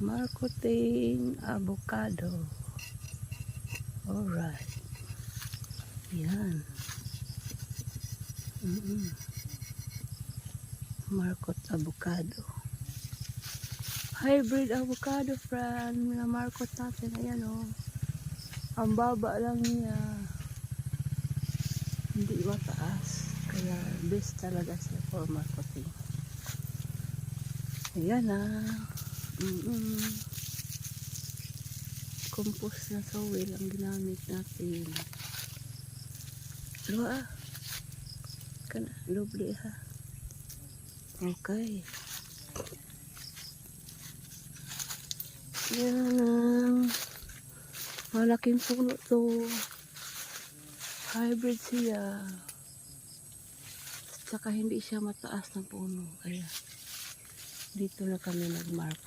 Marketing avocado. Alright. Yan. Marcot avocado. Hybrid avocado, friend. Mga markot natin. Ayan o. Ang baba lang niya. Hindi mataas. Kaya best talaga siya for marketing. Ayan na. Compost na soil ang ginamit natin. Dua. Kana, doble ha. Okay. Yan ang malaking puno to. Hybrid siya. Tsaka hindi siya mataas ng puno. Kaya dito na kami nagmarkot.